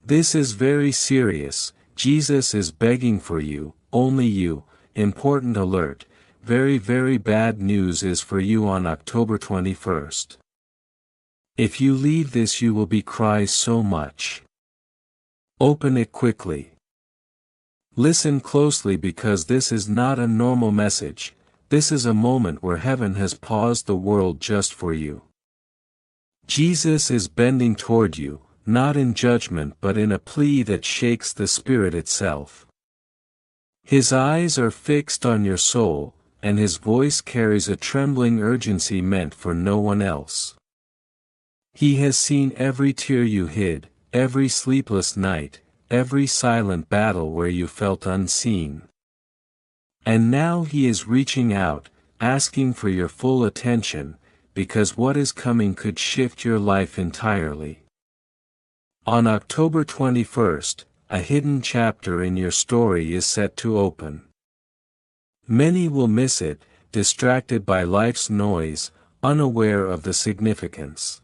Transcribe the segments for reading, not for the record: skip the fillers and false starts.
This is very serious. Jesus is begging for you, only you. Important alert. Very very bad news is for you on October 21st. If you leave this you will be cry so much. Open it quickly. Listen closely because this is not a normal message. This is a moment where heaven has paused the world just for you. Jesus is bending toward you, not in judgment but in a plea that shakes the spirit itself. His eyes are fixed on your soul, and his voice carries a trembling urgency meant for no one else. He has seen every tear you hid, every sleepless night, every silent battle where you felt unseen. And now he is reaching out, asking for your full attention, because what is coming could shift your life entirely. On October 21st, a hidden chapter in your story is set to open. Many will miss it, distracted by life's noise, unaware of the significance.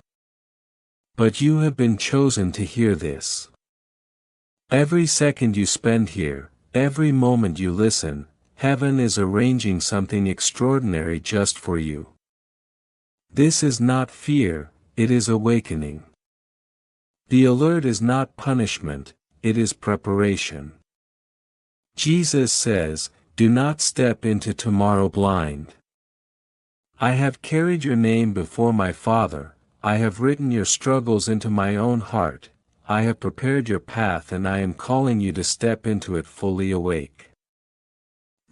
But you have been chosen to hear this. Every second you spend here, every moment you listen, heaven is arranging something extraordinary just for you. This is not fear, it is awakening. The alert is not punishment, it is preparation. Jesus says, "Do not step into tomorrow blind. I have carried your name before my Father, I have written your struggles into my own heart, I have prepared your path and I am calling you to step into it fully awake."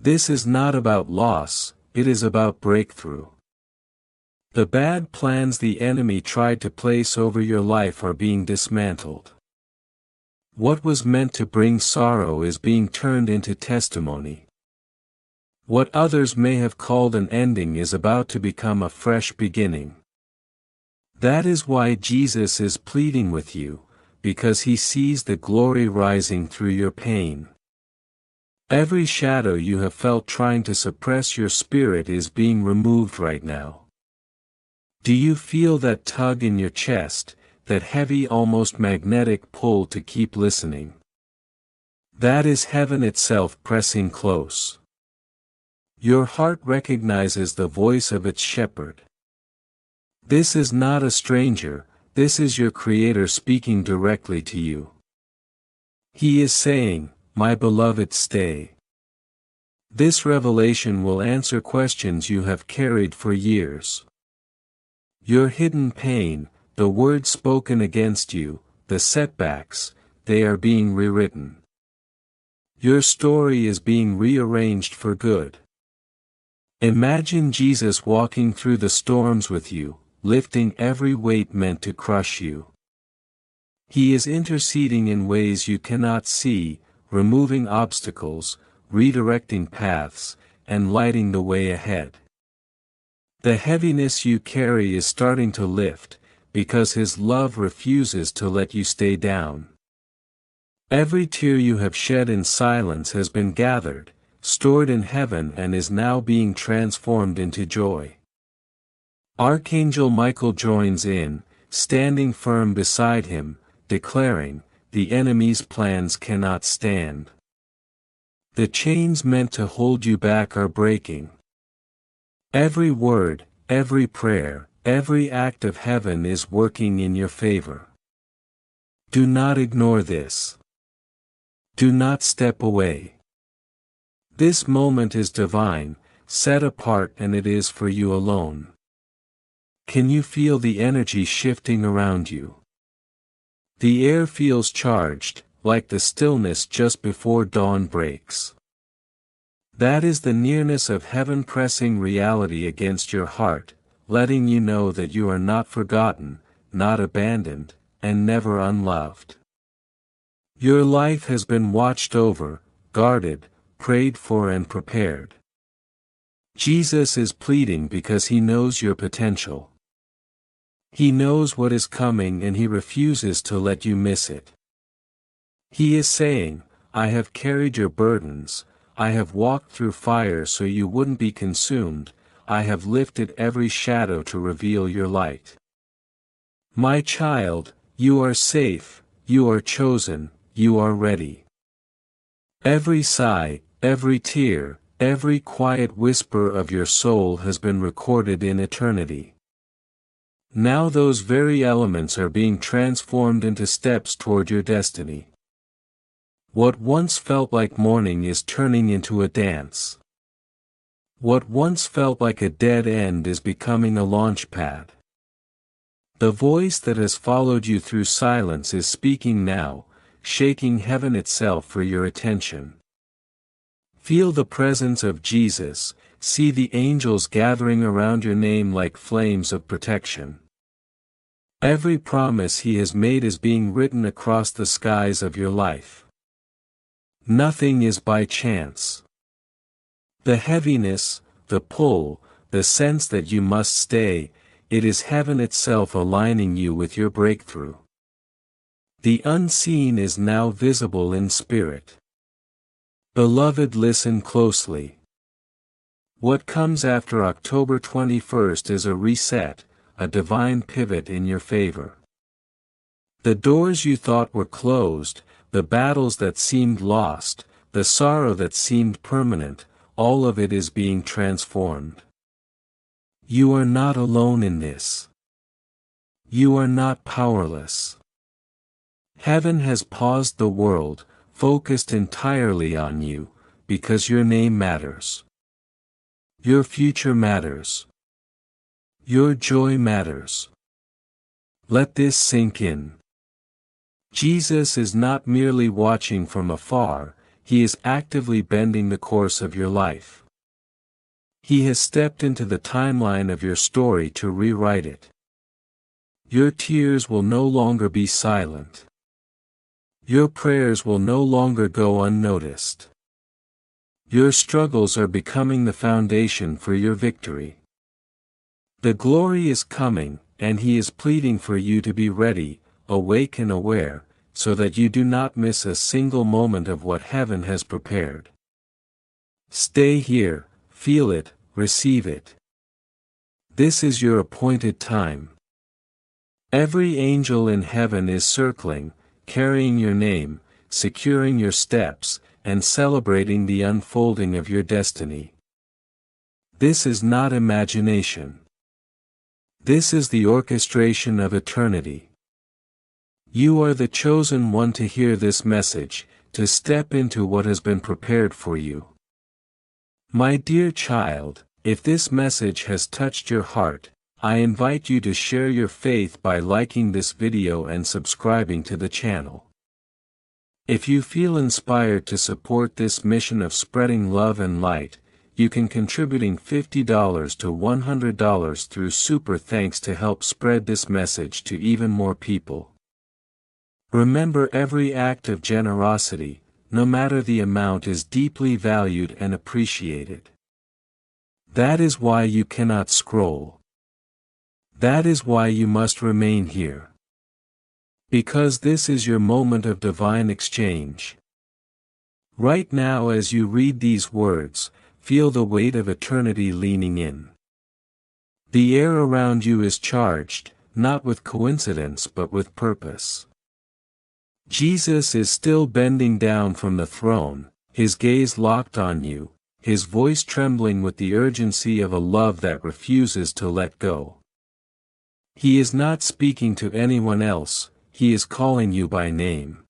This is not about loss, it is about breakthrough. The bad plans the enemy tried to place over your life are being dismantled. What was meant to bring sorrow is being turned into testimony. What others may have called an ending is about to become a fresh beginning. That is why Jesus is pleading with you, because he sees the glory rising through your pain. Every shadow you have felt trying to suppress your spirit is being removed right now. Do you feel that tug in your chest, that heavy almost magnetic pull to keep listening? That is heaven itself pressing close. Your heart recognizes the voice of its shepherd. This is not a stranger, this is your Creator speaking directly to you. He is saying, "My beloved, stay." This revelation will answer questions you have carried for years. Your hidden pain, the words spoken against you, the setbacks, they are being rewritten. Your story is being rearranged for good. Imagine Jesus walking through the storms with you, lifting every weight meant to crush you. He is interceding in ways you cannot see, removing obstacles, redirecting paths, and lighting the way ahead. The heaviness you carry is starting to lift, because his love refuses to let you stay down. Every tear you have shed in silence has been gathered, stored in heaven and is now being transformed into joy. Archangel Michael joins in, standing firm beside him, declaring, "The enemy's plans cannot stand." The chains meant to hold you back are breaking. Every word, every prayer, every act of heaven is working in your favor. Do not ignore this. Do not step away. This moment is divine, set apart, and it is for you alone. Can you feel the energy shifting around you? The air feels charged, like the stillness just before dawn breaks. That is the nearness of heaven pressing reality against your heart, letting you know that you are not forgotten, not abandoned, and never unloved. Your life has been watched over, guarded, prayed for and prepared. Jesus is pleading because he knows your potential. He knows what is coming and he refuses to let you miss it. He is saying, "I have carried your burdens, I have walked through fire so you wouldn't be consumed, I have lifted every shadow to reveal your light. My child, you are safe, you are chosen, you are ready. Every sigh, every tear, every quiet whisper of your soul has been recorded in eternity. Now those very elements are being transformed into steps toward your destiny. What once felt like mourning is turning into a dance. What once felt like a dead end is becoming a launch pad. The voice that has followed you through silence is speaking now, shaking heaven itself for your attention. Feel the presence of Jesus, see the angels gathering around your name like flames of protection. Every promise He has made is being written across the skies of your life. Nothing is by chance. The heaviness, the pull, the sense that you must stay, it is heaven itself aligning you with your breakthrough. The unseen is now visible in spirit. Beloved, listen closely. What comes after October 21st is a reset, a divine pivot in your favor. The doors you thought were closed, the battles that seemed lost, the sorrow that seemed permanent, all of it is being transformed. You are not alone in this. You are not powerless. Heaven has paused the world, focused entirely on you, because your name matters. Your future matters. Your joy matters. Let this sink in. Jesus is not merely watching from afar, He is actively bending the course of your life. He has stepped into the timeline of your story to rewrite it. Your tears will no longer be silent. Your prayers will no longer go unnoticed. Your struggles are becoming the foundation for your victory. The glory is coming, and He is pleading for you to be ready, awake and aware, so that you do not miss a single moment of what heaven has prepared. Stay here, feel it, receive it. This is your appointed time. Every angel in heaven is circling, carrying your name, securing your steps, and celebrating the unfolding of your destiny. This is not imagination. This is the orchestration of eternity. You are the chosen one to hear this message, to step into what has been prepared for you. My dear child, if this message has touched your heart, I invite you to share your faith by liking this video and subscribing to the channel. If you feel inspired to support this mission of spreading love and light, you can contributing $50 to $100 through Super Thanks to help spread this message to even more people. Remember, every act of generosity, no matter the amount, is deeply valued and appreciated. That is why you cannot scroll. That is why you must remain here. Because this is your moment of divine exchange. Right now, as you read these words, feel the weight of eternity leaning in. The air around you is charged, not with coincidence but with purpose. Jesus is still bending down from the throne, His gaze locked on you, His voice trembling with the urgency of a love that refuses to let go. He is not speaking to anyone else, He is calling you by name.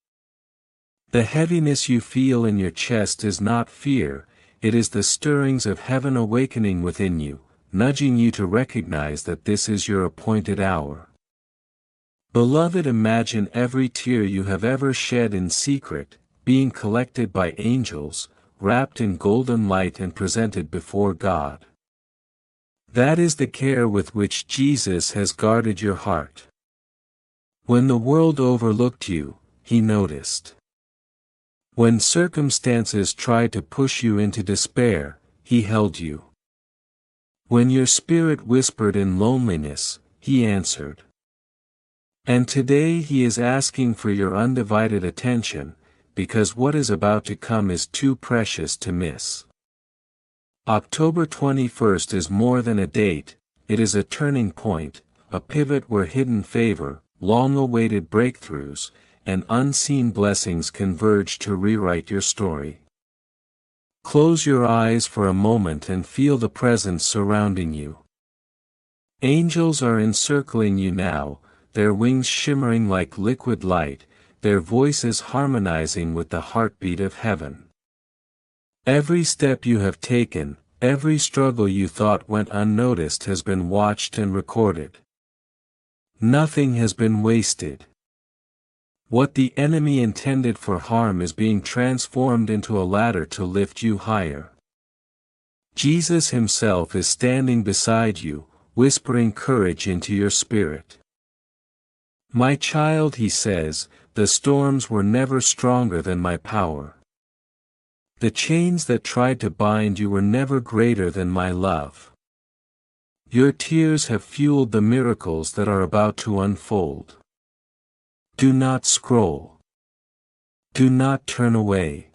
The heaviness you feel in your chest is not fear, it is the stirrings of heaven awakening within you, nudging you to recognize that this is your appointed hour. Beloved, imagine every tear you have ever shed in secret, being collected by angels, wrapped in golden light and presented before God. That is the care with which Jesus has guarded your heart. When the world overlooked you, He noticed. When circumstances tried to push you into despair, He held you. When your spirit whispered in loneliness, He answered. And today He is asking for your undivided attention, because what is about to come is too precious to miss. October 21st is more than a date, it is a turning point, a pivot where hidden favor, long-awaited breakthroughs, and unseen blessings converge to rewrite your story. Close your eyes for a moment and feel the presence surrounding you. Angels are encircling you now, their wings shimmering like liquid light, their voices harmonizing with the heartbeat of heaven. Every step you have taken, every struggle you thought went unnoticed has been watched and recorded. Nothing has been wasted. What the enemy intended for harm is being transformed into a ladder to lift you higher. Jesus himself is standing beside you, whispering courage into your spirit. My child, he says, the storms were never stronger than my power. The chains that tried to bind you were never greater than my love. Your tears have fueled the miracles that are about to unfold. Do not scroll. Do not turn away.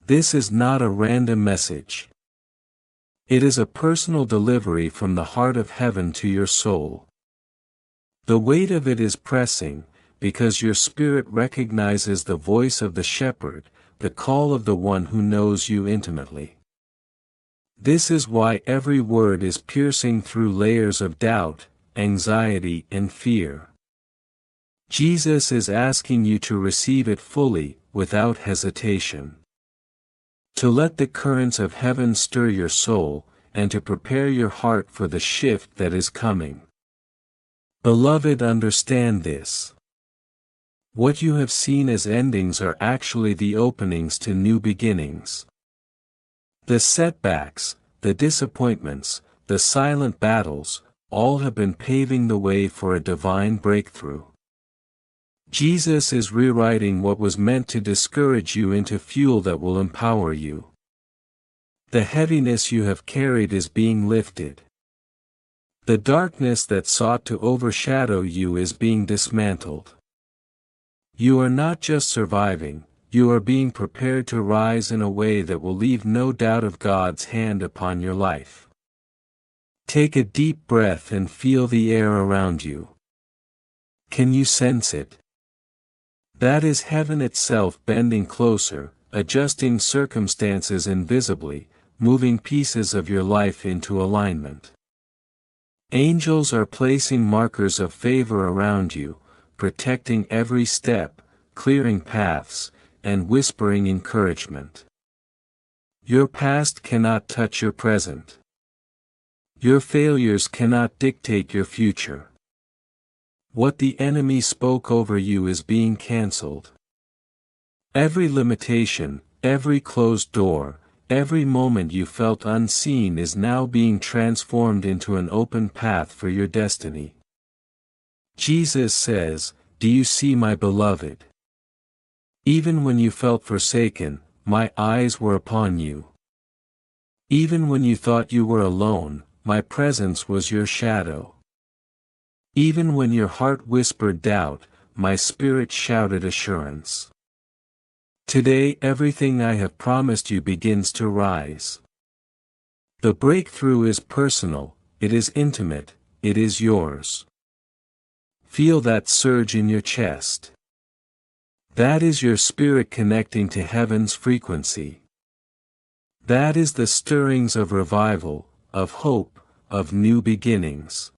This is not a random message. It is a personal delivery from the heart of heaven to your soul. The weight of it is pressing, because your spirit recognizes the voice of the shepherd, the call of the one who knows you intimately. This is why every word is piercing through layers of doubt, anxiety, and fear. Jesus is asking you to receive it fully, without hesitation. To let the currents of heaven stir your soul, and to prepare your heart for the shift that is coming. Beloved, understand this. What you have seen as endings are actually the openings to new beginnings. The setbacks, the disappointments, the silent battles, all have been paving the way for a divine breakthrough. Jesus is rewriting what was meant to discourage you into fuel that will empower you. The heaviness you have carried is being lifted. The darkness that sought to overshadow you is being dismantled. You are not just surviving, you are being prepared to rise in a way that will leave no doubt of God's hand upon your life. Take a deep breath and feel the air around you. Can you sense it? That is heaven itself bending closer, adjusting circumstances invisibly, moving pieces of your life into alignment. Angels are placing markers of favor around you, protecting every step, clearing paths, and whispering encouragement. Your past cannot touch your present. Your failures cannot dictate your future. What the enemy spoke over you is being cancelled. Every limitation, every closed door, every moment you felt unseen is now being transformed into an open path for your destiny. Jesus says, "Do you see my beloved? Even when you felt forsaken, my eyes were upon you. Even when you thought you were alone, my presence was your shadow. Even when your heart whispered doubt, my spirit shouted assurance." Today everything I have promised you begins to rise. The breakthrough is personal, it is intimate, it is yours. Feel that surge in your chest. That is your spirit connecting to heaven's frequency. That is the stirrings of revival, of hope, of new beginnings.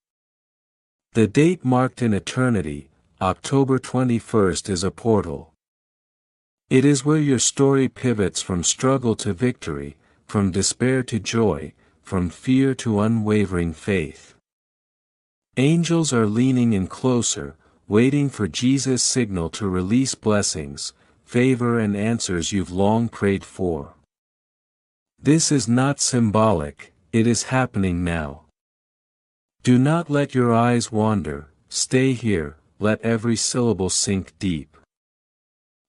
The date marked in eternity, October 21st, is a portal. It is where your story pivots from struggle to victory, from despair to joy, from fear to unwavering faith. Angels are leaning in closer, waiting for Jesus' signal to release blessings, favor, and answers you've long prayed for. This is not symbolic, it is happening now. Do not let your eyes wander, stay here, let every syllable sink deep.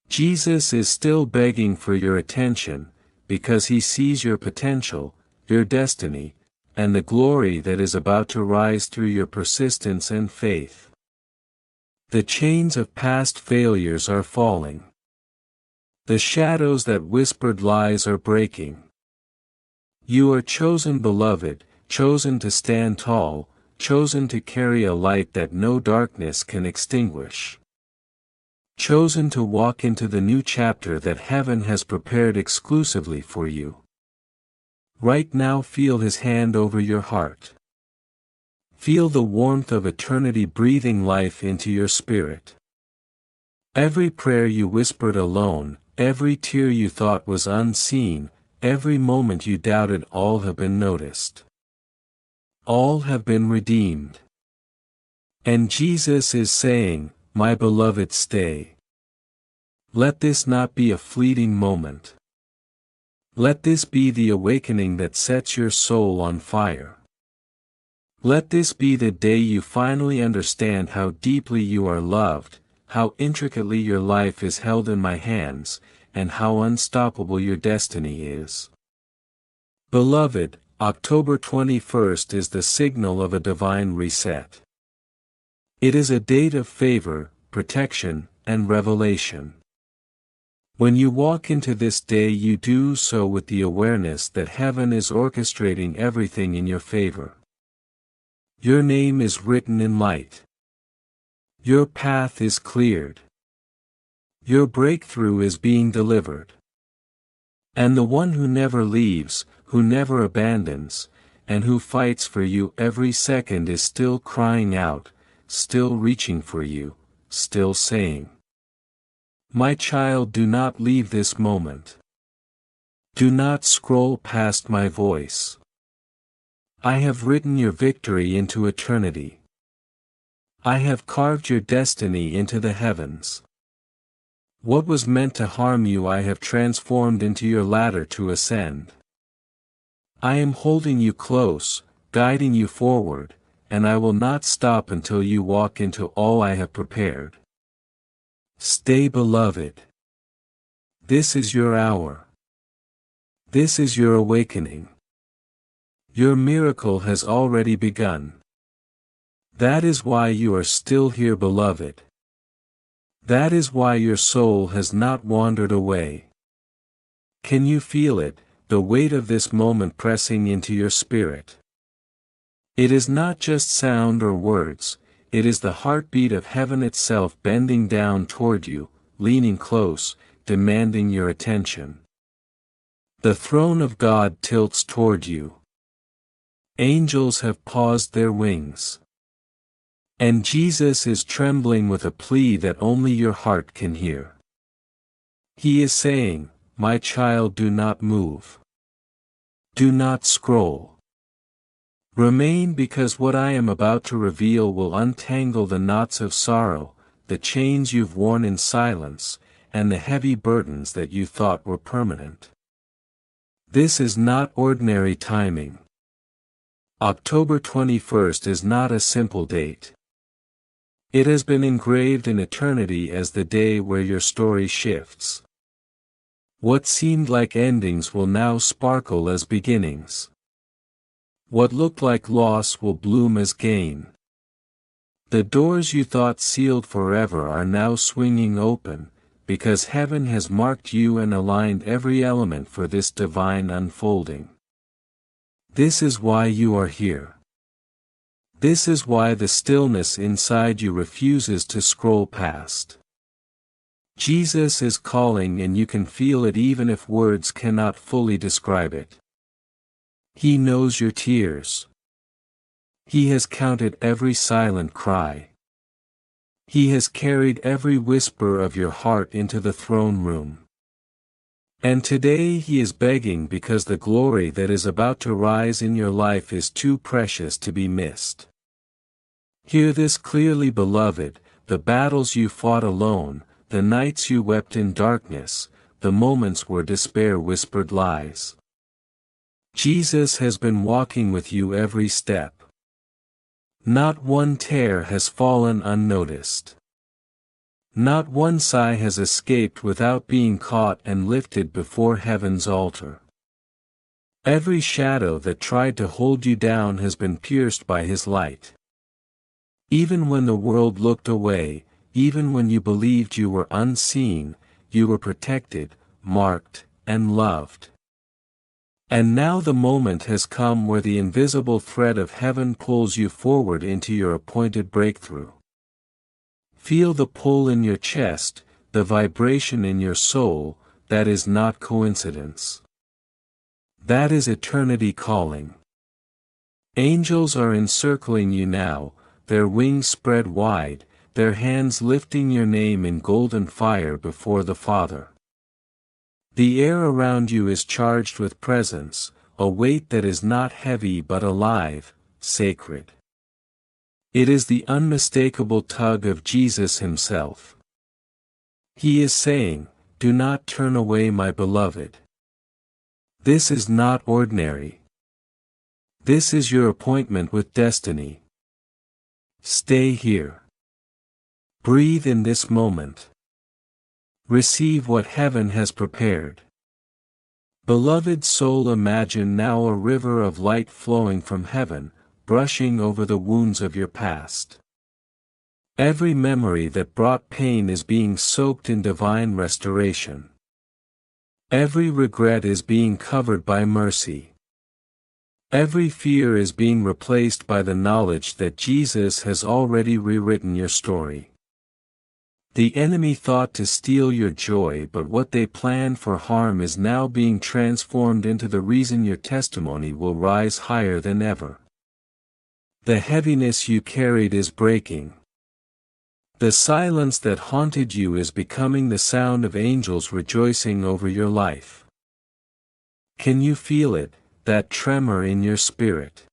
Jesus is still begging for your attention, because he sees your potential, your destiny, and the glory that is about to rise through your persistence and faith. The chains of past failures are falling. The shadows that whispered lies are breaking. You are chosen, beloved, chosen to stand tall, chosen to carry a light that no darkness can extinguish. chosen to walk into the new chapter that heaven has prepared exclusively for you. Right now feel His hand over your heart. Feel the warmth of eternity breathing life into your spirit. Every prayer you whispered alone, every tear you thought was unseen, every moment you doubted, all have been noticed. All have been redeemed. And Jesus is saying, "My beloved, stay. Let this not be a fleeting moment. Let this be the awakening that sets your soul on fire. Let this be the day you finally understand how deeply you are loved, how intricately your life is held in my hands, and how unstoppable your destiny is." Beloved, October 21st is the signal of a divine reset. It is a date of favor, protection, and revelation. When you walk into this day, you do so with the awareness that heaven is orchestrating everything in your favor. Your name is written in light. Your path is cleared. Your breakthrough is being delivered. And the one who never leaves, who never abandons, and who fights for you every second is still crying out, still reaching for you, still saying, "My child, do not leave this moment. Do not scroll past my voice. I have written your victory into eternity. I have carved your destiny into the heavens. What was meant to harm you I have transformed into your ladder to ascend. I am holding you close, guiding you forward, and I will not stop until you walk into all I have prepared. Stay, beloved. This is your hour. This is your awakening. Your miracle has already begun. That is why you are still here, beloved. That is why your soul has not wandered away. Can you feel it, the weight of this moment pressing into your spirit? It is not just sound or words, it is the heartbeat of heaven itself bending down toward you, leaning close, demanding your attention. The throne of God tilts toward you. Angels have paused their wings. And Jesus is trembling with a plea that only your heart can hear. He is saying, "My child, do not move. Do not scroll. Remain, because what I am about to reveal will untangle the knots of sorrow, the chains you've worn in silence, and the heavy burdens that you thought were permanent." This is not ordinary timing. October 21st is not a simple date. It has been engraved in eternity as the day where your story shifts. What seemed like endings will now sparkle as beginnings. What looked like loss will bloom as gain. The doors you thought sealed forever are now swinging open, because heaven has marked you and aligned every element for this divine unfolding. This is why you are here. This is why the stillness inside you refuses to scroll past. Jesus is calling, and you can feel it even if words cannot fully describe it. He knows your tears. He has counted every silent cry. He has carried every whisper of your heart into the throne room. And today He is begging, because the glory that is about to rise in your life is too precious to be missed. Hear this clearly, beloved: the battles you fought alone, the nights you wept in darkness, the moments where despair whispered lies. Jesus has been walking with you every step. Not one tear has fallen unnoticed. Not one sigh has escaped without being caught and lifted before heaven's altar. Every shadow that tried to hold you down has been pierced by His light. Even when the world looked away, even when you believed you were unseen, you were protected, marked, and loved. And now the moment has come where the invisible thread of heaven pulls you forward into your appointed breakthrough. Feel the pull in your chest, the vibration in your soul, that is not coincidence. That is eternity calling. Angels are encircling you now, their wings spread wide, their hands lifting your name in golden fire before the Father. The air around you is charged with presence, a weight that is not heavy but alive, sacred. It is the unmistakable tug of Jesus himself. He is saying, "Do not turn away, my beloved. This is not ordinary. This is your appointment with destiny. Stay here. Breathe in this moment. Receive what heaven has prepared." Beloved soul, imagine now a river of light flowing from heaven, brushing over the wounds of your past. Every memory that brought pain is being soaked in divine restoration. Every regret is being covered by mercy. Every fear is being replaced by the knowledge that Jesus has already rewritten your story. The enemy thought to steal your joy, but what they planned for harm is now being transformed into the reason your testimony will rise higher than ever. The heaviness you carried is breaking. The silence that haunted you is becoming the sound of angels rejoicing over your life. Can you feel it, that tremor in your spirit?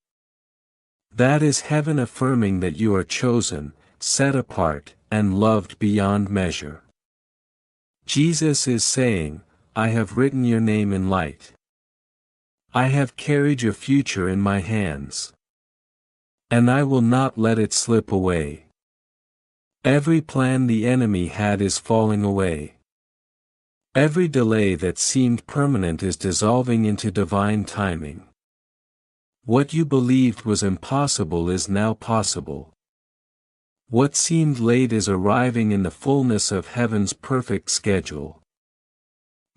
That is heaven affirming that you are chosen, set apart, and loved beyond measure. Jesus is saying, "I have written your name in light. I have carried your future in my hands. And I will not let it slip away." Every plan the enemy had is falling away. Every delay that seemed permanent is dissolving into divine timing. What you believed was impossible is now possible. What seemed late is arriving in the fullness of heaven's perfect schedule.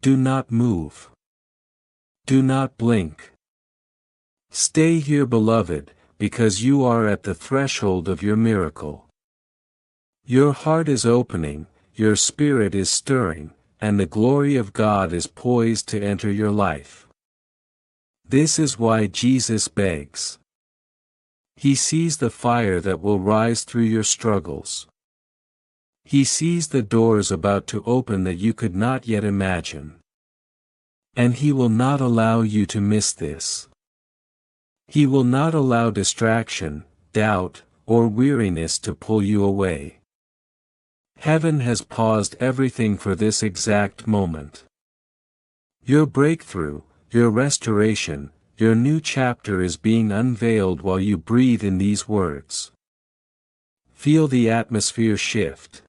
Do not move. Do not blink. Stay here, beloved, because you are at the threshold of your miracle. Your heart is opening, your spirit is stirring, and the glory of God is poised to enter your life. This is why Jesus begs. He sees the fire that will rise through your struggles. He sees the doors about to open that you could not yet imagine. And He will not allow you to miss this. He will not allow distraction, doubt, or weariness to pull you away. Heaven has paused everything for this exact moment. Your breakthrough, your restoration, your new chapter is being unveiled while you breathe in these words. Feel the atmosphere shift.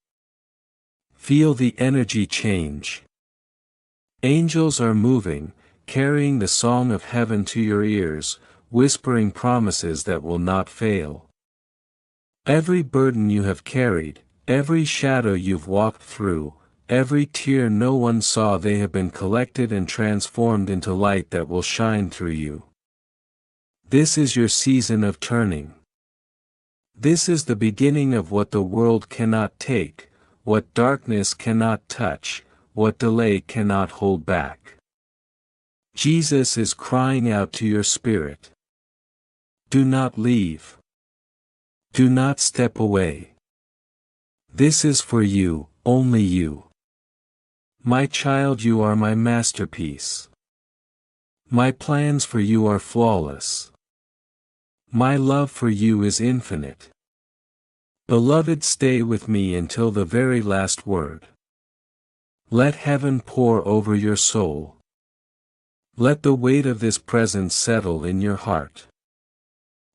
Feel the energy change. Angels are moving, carrying the song of heaven to your ears, whispering promises that will not fail. Every burden you have carried, every shadow you've walked through, every tear no one saw, they have been collected and transformed into light that will shine through you. This is your season of turning. This is the beginning of what the world cannot take, what darkness cannot touch, what delay cannot hold back. Jesus is crying out to your spirit. Do not leave. Do not step away. This is for you, only you. My child, you are my masterpiece. My plans for you are flawless. My love for you is infinite. Beloved, stay with me until the very last word. Let heaven pour over your soul. Let the weight of this presence settle in your heart.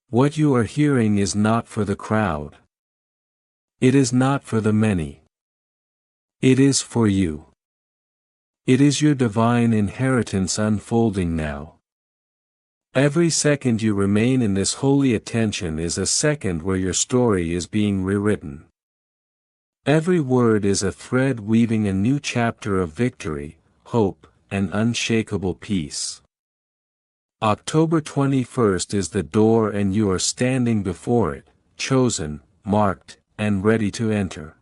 What you are hearing is not for the crowd. It is not for the many. It is for you. It is your divine inheritance unfolding now. Every second you remain in this holy attention is a second where your story is being rewritten. Every word is a thread weaving a new chapter of victory, hope, and unshakable peace. October 21st is the door and you are standing before it, chosen, marked, and ready to enter.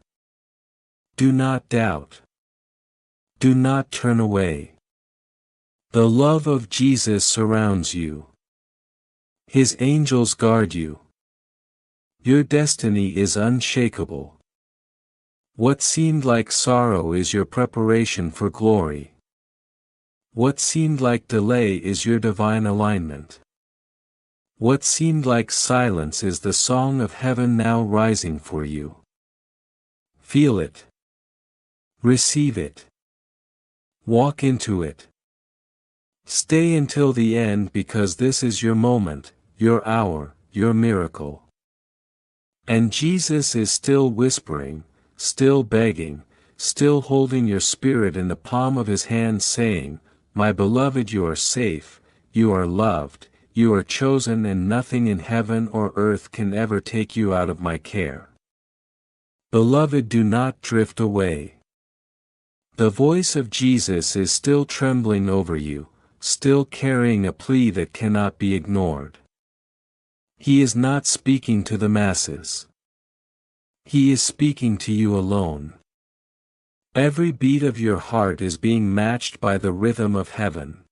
Do not doubt. Do not turn away. The love of Jesus surrounds you. His angels guard you. Your destiny is unshakable. What seemed like sorrow is your preparation for glory. What seemed like delay is your divine alignment. What seemed like silence is the song of heaven now rising for you. Feel it. Receive it. Walk into it. Stay until the end, because this is your moment, your hour, your miracle. And Jesus is still whispering, still begging, still holding your spirit in the palm of his hand, saying, "My beloved, you are safe, you are loved, you are chosen, and nothing in heaven or earth can ever take you out of my care. Beloved, do not drift away." The voice of Jesus is still trembling over you, still carrying a plea that cannot be ignored. He is not speaking to the masses. He is speaking to you alone. Every beat of your heart is being matched by the rhythm of heaven.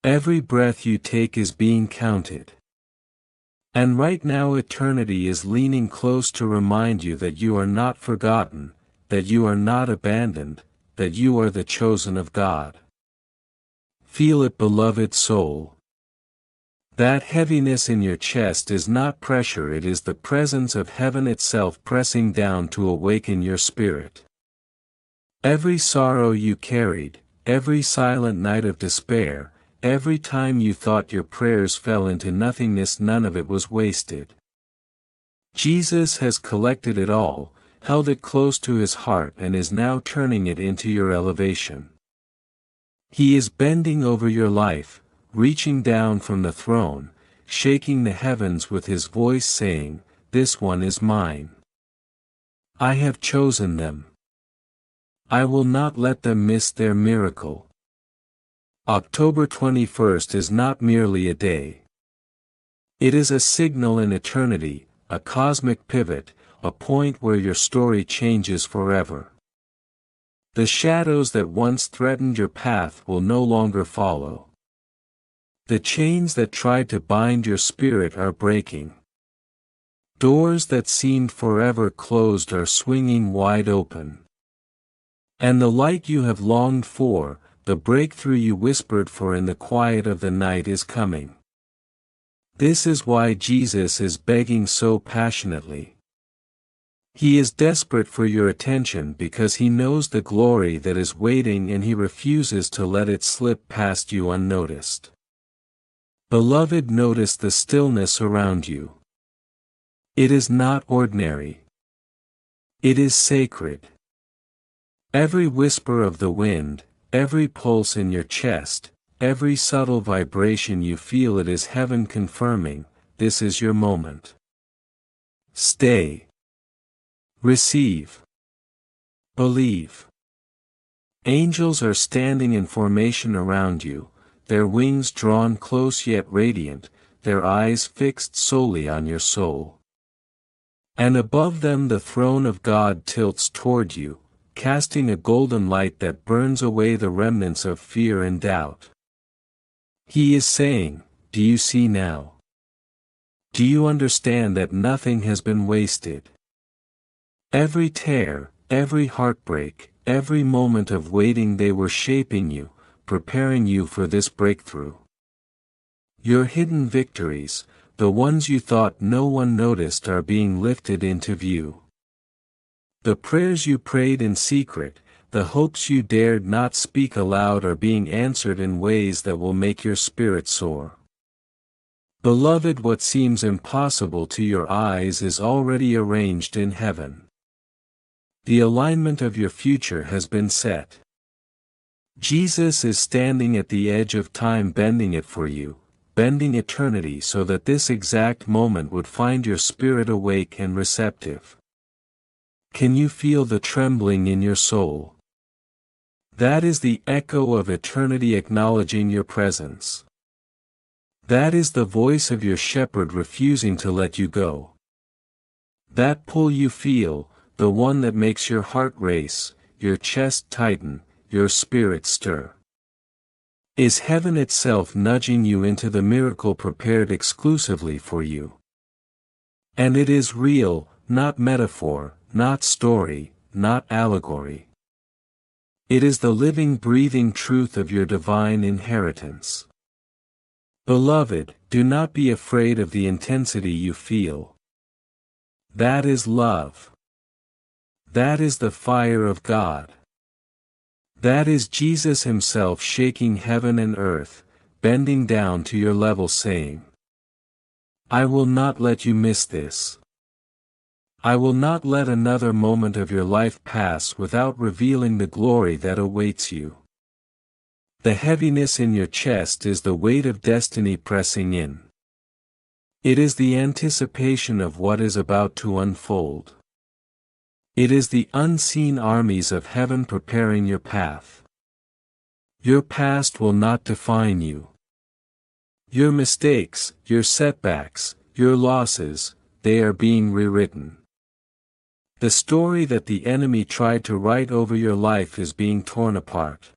Every breath you take is being counted. And right now eternity is leaning close to remind you that you are not forgotten, that you are not abandoned, that you are the chosen of God. Feel it, beloved soul. That heaviness in your chest is not pressure, it is the presence of heaven itself pressing down to awaken your spirit. Every sorrow you carried, every silent night of despair, every time you thought your prayers fell into nothingness, none of it was wasted. Jesus has collected it all, held it close to his heart, and is now turning it into your elevation. He is bending over your life, reaching down from the throne, shaking the heavens with his voice, saying, "This one is mine. I have chosen them. I will not let them miss their miracle." October 21st is not merely a day. It is a signal in eternity, a cosmic pivot, a point where your story changes forever. The shadows that once threatened your path will no longer follow. The chains that tried to bind your spirit are breaking. Doors that seemed forever closed are swinging wide open. And the light you have longed for, the breakthrough you whispered for in the quiet of the night, is coming. This is why Jesus is begging so passionately. He is desperate for your attention because he knows the glory that is waiting, and he refuses to let it slip past you unnoticed. Beloved, notice the stillness around you. It is not ordinary. It is sacred. Every whisper of the wind, every pulse in your chest, every subtle vibration you feel, it is heaven confirming, this is your moment. Stay. Receive. Believe. Angels are standing in formation around you, their wings drawn close yet radiant, their eyes fixed solely on your soul. And above them the throne of God tilts toward you, casting a golden light that burns away the remnants of fear and doubt. He is saying, "Do you see now? Do you understand that nothing has been wasted? Every tear, every heartbreak, every moment of waiting, they were shaping you, preparing you for this breakthrough. Your hidden victories, the ones you thought no one noticed, are being lifted into view. The prayers you prayed in secret, the hopes you dared not speak aloud, are being answered in ways that will make your spirit soar. Beloved, what seems impossible to your eyes is already arranged in heaven. The alignment of your future has been set. Jesus is standing at the edge of time, bending it for you, bending eternity so that this exact moment would find your spirit awake and receptive. Can you feel the trembling in your soul? That is the echo of eternity acknowledging your presence. That is the voice of your shepherd refusing to let you go. That pull you feel, the one that makes your heart race, your chest tighten, your spirit stir? Is heaven itself nudging you into the miracle prepared exclusively for you? And it is real, not metaphor, not story, not allegory. It is the living, breathing truth of your divine inheritance. Beloved, do not be afraid of the intensity you feel. That is love. That is the fire of God. That is Jesus himself shaking heaven and earth, bending down to your level saying, I will not let you miss this. I will not let another moment of your life pass without revealing the glory that awaits you. The heaviness in your chest is the weight of destiny pressing in. It is the anticipation of what is about to unfold. It is the unseen armies of heaven preparing your path. Your past will not define you. Your mistakes, your setbacks, your losses, they are being rewritten. The story that the enemy tried to write over your life is being torn apart.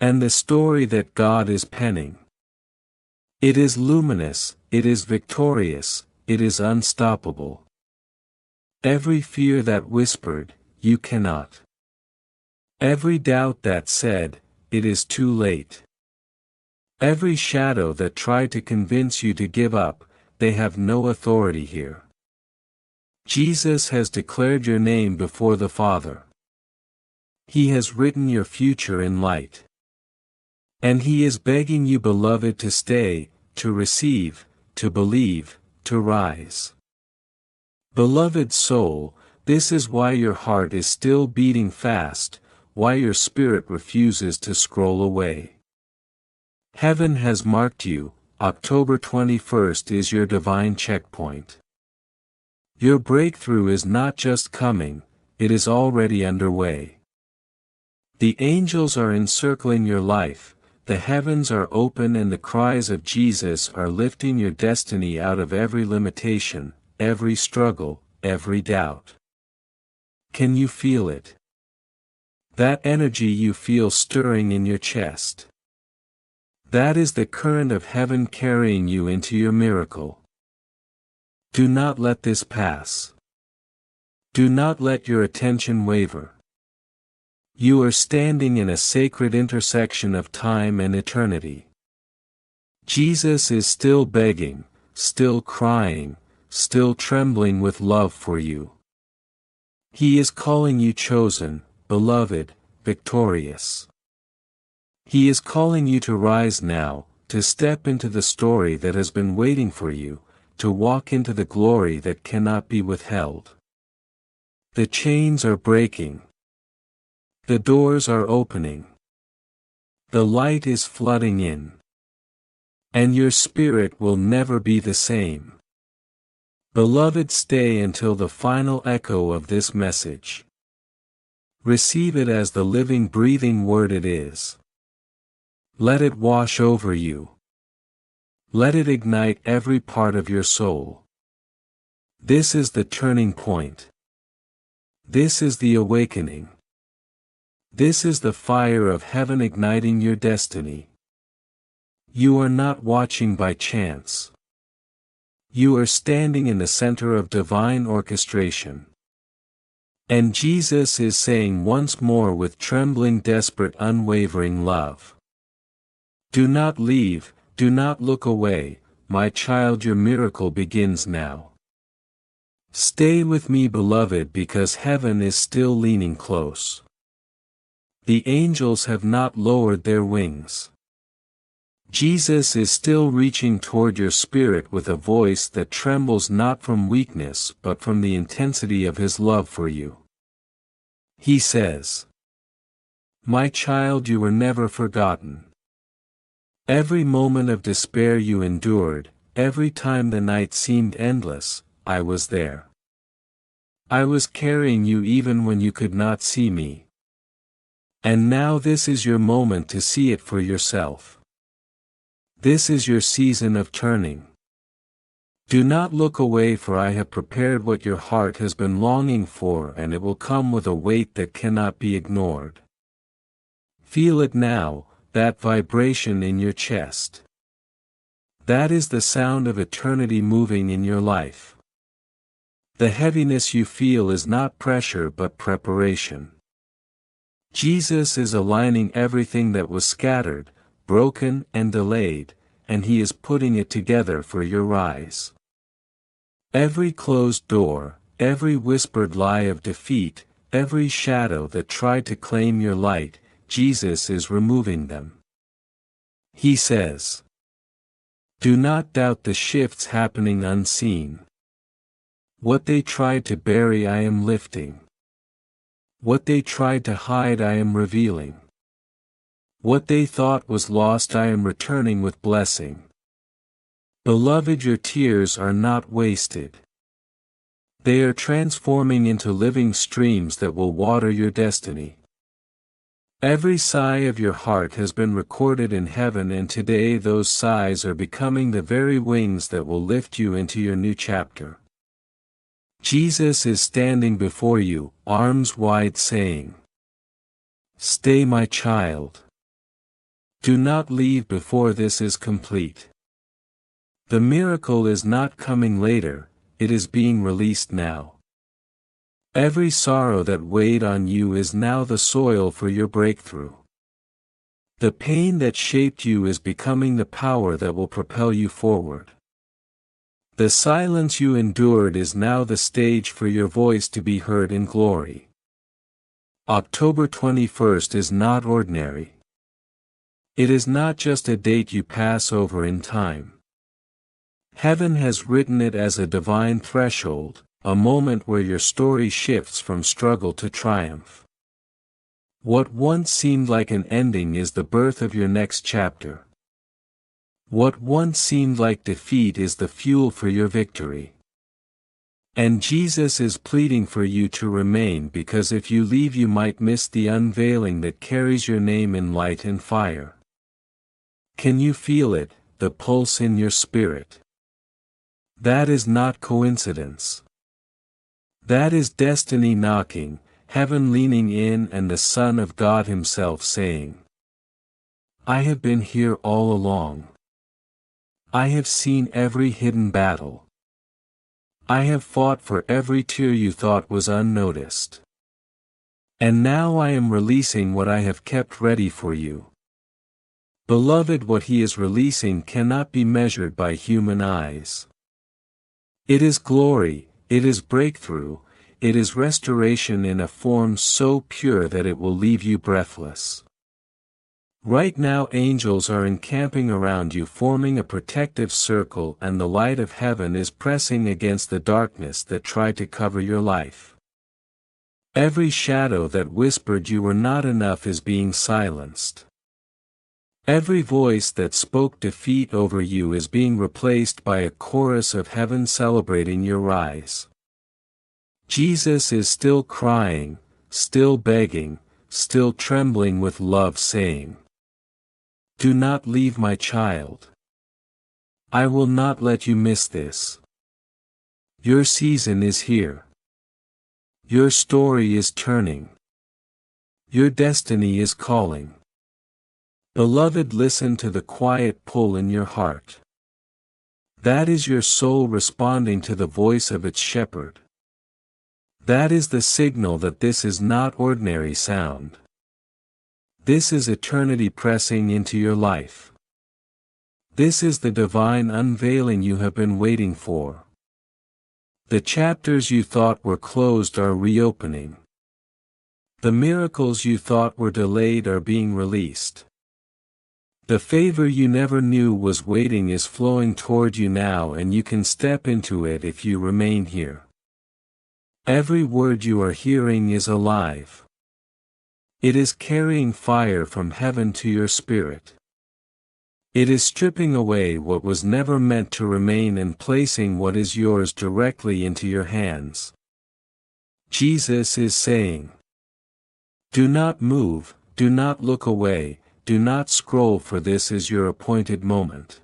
And the story that God is penning. It is luminous, it is victorious, it is unstoppable. Every fear that whispered, you cannot. Every doubt that said, it is too late. Every shadow that tried to convince you to give up, they have no authority here. Jesus has declared your name before the Father. He has written your future in light. And he is begging you, beloved, to stay, to receive, to believe, to rise. Beloved soul, this is why your heart is still beating fast, why your spirit refuses to scroll away. Heaven has marked you, October 21st is your divine checkpoint. Your breakthrough is not just coming, it is already underway. The angels are encircling your life, the heavens are open and the cries of Jesus are lifting your destiny out of every limitation, every struggle, every doubt. Can you feel it? That energy you feel stirring in your chest. That is the current of heaven carrying you into your miracle. Do not let this pass. Do not let your attention waver. You are standing in a sacred intersection of time and eternity. Jesus is still begging, still crying, still trembling with love for you. He is calling you chosen, beloved, victorious. He is calling you to rise now, to step into the story that has been waiting for you, to walk into the glory that cannot be withheld. The chains are breaking. The doors are opening. The light is flooding in. And your spirit will never be the same. Beloved, stay until the final echo of this message. Receive it as the living, breathing word it is. Let it wash over you. Let it ignite every part of your soul. This is the turning point. This is the awakening. This is the fire of heaven igniting your destiny. You are not watching by chance. You are standing in the center of divine orchestration. And Jesus is saying once more with trembling, desperate, unwavering love. Do not leave, do not look away, my child, your miracle begins now. Stay with me, beloved, because heaven is still leaning close. The angels have not lowered their wings. Jesus is still reaching toward your spirit with a voice that trembles not from weakness but from the intensity of his love for you. He says, my child, you were never forgotten. Every moment of despair you endured, every time the night seemed endless, I was there. I was carrying you even when you could not see me. And now this is your moment to see it for yourself. This is your season of turning. Do not look away, for I have prepared what your heart has been longing for, and it will come with a weight that cannot be ignored. Feel it now, that vibration in your chest. That is the sound of eternity moving in your life. The heaviness you feel is not pressure but preparation. Jesus is aligning everything that was scattered, broken and delayed, and He is putting it together for your rise. Every closed door, every whispered lie of defeat, every shadow that tried to claim your light, Jesus is removing them. He says, "Do not doubt the shifts happening unseen. What they tried to bury I am lifting. What they tried to hide I am revealing. What they thought was lost I am returning with blessing. Beloved, your tears are not wasted. They are transforming into living streams that will water your destiny. Every sigh of your heart has been recorded in heaven, and today those sighs are becoming the very wings that will lift you into your new chapter." Jesus is standing before you, arms wide, saying, "Stay, my child. Do not leave before this is complete." The miracle is not coming later, it is being released now. Every sorrow that weighed on you is now the soil for your breakthrough. The pain that shaped you is becoming the power that will propel you forward. The silence you endured is now the stage for your voice to be heard in glory. October 21st is not ordinary. It is not just a date you pass over in time. Heaven has written it as a divine threshold, a moment where your story shifts from struggle to triumph. What once seemed like an ending is the birth of your next chapter. What once seemed like defeat is the fuel for your victory. And Jesus is pleading for you to remain, because if you leave you might miss the unveiling that carries your name in light and fire. Can you feel it, the pulse in your spirit? That is not coincidence. That is destiny knocking, heaven leaning in, and the Son of God Himself saying, "I have been here all along. I have seen every hidden battle. I have fought for every tear you thought was unnoticed. And now I am releasing what I have kept ready for you." Beloved, what He is releasing cannot be measured by human eyes. It is glory, it is breakthrough, it is restoration in a form so pure that it will leave you breathless. Right now angels are encamping around you, forming a protective circle, and the light of heaven is pressing against the darkness that tried to cover your life. Every shadow that whispered you were not enough is being silenced. Every voice that spoke defeat over you is being replaced by a chorus of heaven celebrating your rise. Jesus is still crying, still begging, still trembling with love, saying, "Do not leave, my child. I will not let you miss this. Your season is here. Your story is turning. Your destiny is calling." Beloved, listen to the quiet pull in your heart. That is your soul responding to the voice of its shepherd. That is the signal that this is not ordinary sound. This is eternity pressing into your life. This is the divine unveiling you have been waiting for. The chapters you thought were closed are reopening. The miracles you thought were delayed are being released. The favor you never knew was waiting is flowing toward you now, and you can step into it if you remain here. Every word you are hearing is alive. It is carrying fire from heaven to your spirit. It is stripping away what was never meant to remain and placing what is yours directly into your hands. Jesus is saying, "Do not move, do not look away, do not scroll, for this is your appointed moment.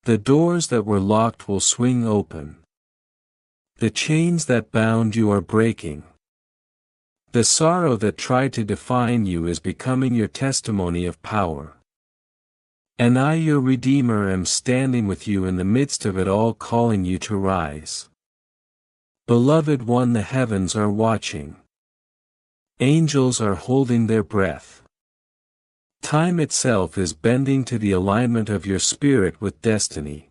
The doors that were locked will swing open. The chains that bound you are breaking. The sorrow that tried to define you is becoming your testimony of power. And I, your Redeemer, am standing with you in the midst of it all, calling you to rise. Beloved one, the heavens are watching. Angels are holding their breath. Time itself is bending to the alignment of your spirit with destiny.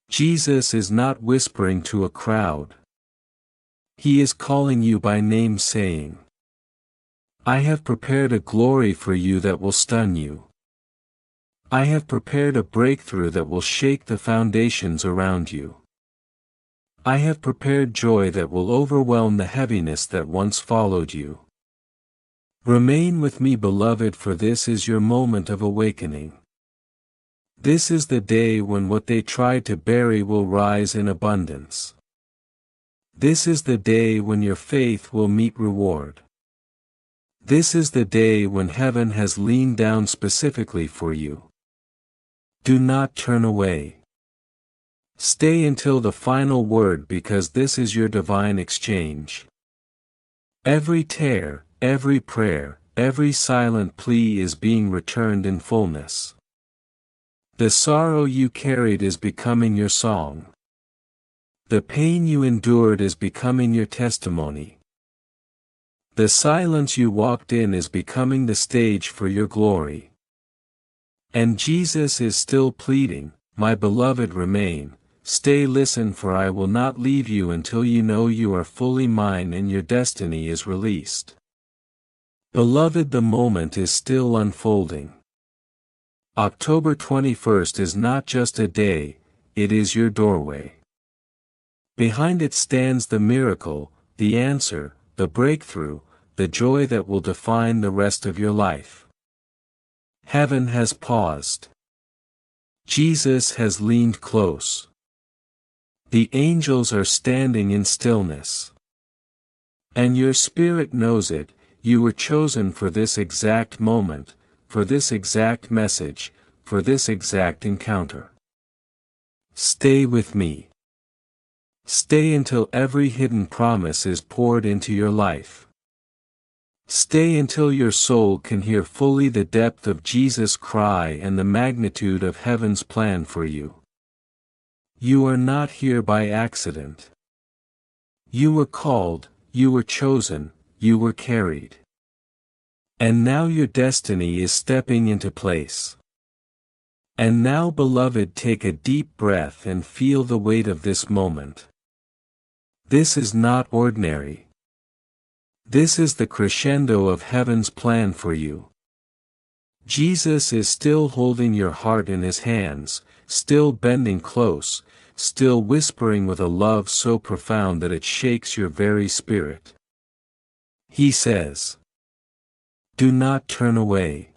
Jesus is not whispering to a crowd. He is calling you by name, saying, I have prepared a glory for you that will stun you. I have prepared a breakthrough that will shake the foundations around you. I have prepared joy that will overwhelm the heaviness that once followed you. Remain with me, beloved, for this is your moment of awakening. This is the day when what they tried to bury will rise in abundance. This is the day when your faith will meet reward. This is the day when heaven has leaned down specifically for you. Do not turn away. Stay until the final word, because this is your divine exchange. Every tear, every prayer, every silent plea is being returned in fullness. The sorrow you carried is becoming your song. The pain you endured is becoming your testimony. The silence you walked in is becoming the stage for your glory. And Jesus is still pleading, my beloved, remain. Stay, listen, for I will not leave you until you know you are fully mine and your destiny is released. Beloved, the moment is still unfolding. October 21st is not just a day, it is your doorway. Behind it stands the miracle, the answer, the breakthrough, the joy that will define the rest of your life. Heaven has paused. Jesus has leaned close. The angels are standing in stillness. And your spirit knows it, you were chosen for this exact moment, for this exact message, for this exact encounter. Stay with me. Stay until every hidden promise is poured into your life. Stay until your soul can hear fully the depth of Jesus' cry and the magnitude of heaven's plan for you. You are not here by accident. You were called, you were chosen, you were carried. And now your destiny is stepping into place. And now, beloved, take a deep breath and feel the weight of this moment. This is not ordinary. This is the crescendo of heaven's plan for you. Jesus is still holding your heart in his hands, still bending close, still whispering with a love so profound that it shakes your very spirit. He says, do not turn away.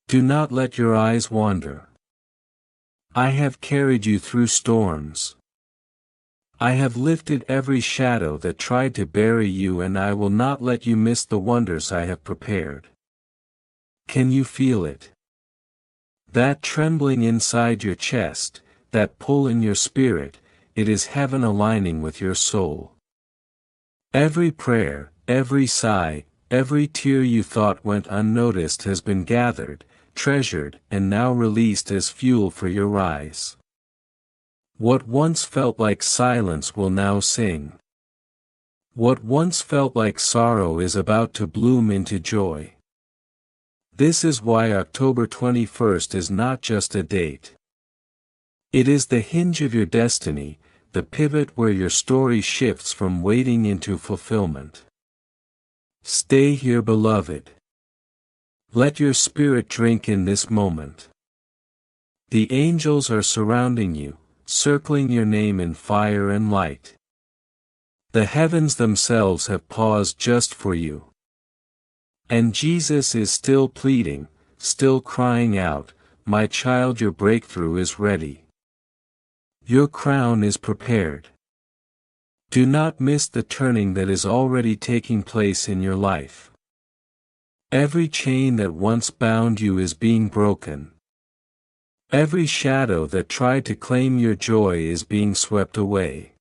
Do not let your eyes wander. I have carried you through storms. I have lifted every shadow that tried to bury you, and I will not let you miss the wonders I have prepared. Can you feel it? That trembling inside your chest, that pull in your spirit, it is heaven aligning with your soul. Every prayer, every sigh, every tear you thought went unnoticed has been gathered, treasured, and now released as fuel for your rise. What once felt like silence will now sing. What once felt like sorrow is about to bloom into joy. This is why October 21st is not just a date. It is the hinge of your destiny, the pivot where your story shifts from waiting into fulfillment. Stay here, beloved. Let your spirit drink in this moment. The angels are surrounding you, circling your name in fire and light. The heavens themselves have paused just for you. And Jesus is still pleading, still crying out, my child, your breakthrough is ready. Your crown is prepared. Do not miss the turning that is already taking place in your life. Every chain that once bound you is being broken. Every shadow that tried to claim your joy is being swept away.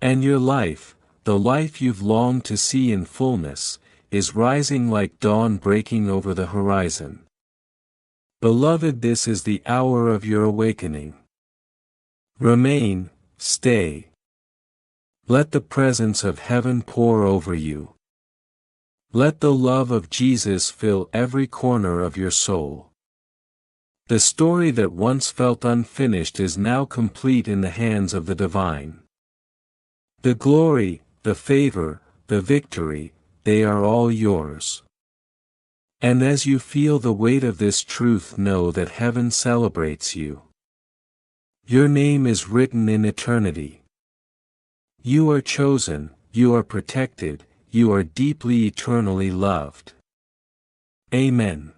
And your life, the life you've longed to see in fullness, is rising like dawn breaking over the horizon. Beloved, this is the hour of your awakening. Remain, stay. Let the presence of heaven pour over you. Let the love of Jesus fill every corner of your soul. The story that once felt unfinished is now complete in the hands of the divine. The glory, the favor, the victory, they are all yours. And as you feel the weight of this truth, know that heaven celebrates you. Your name is written in eternity. You are chosen, you are protected, you are deeply eternally loved. Amen.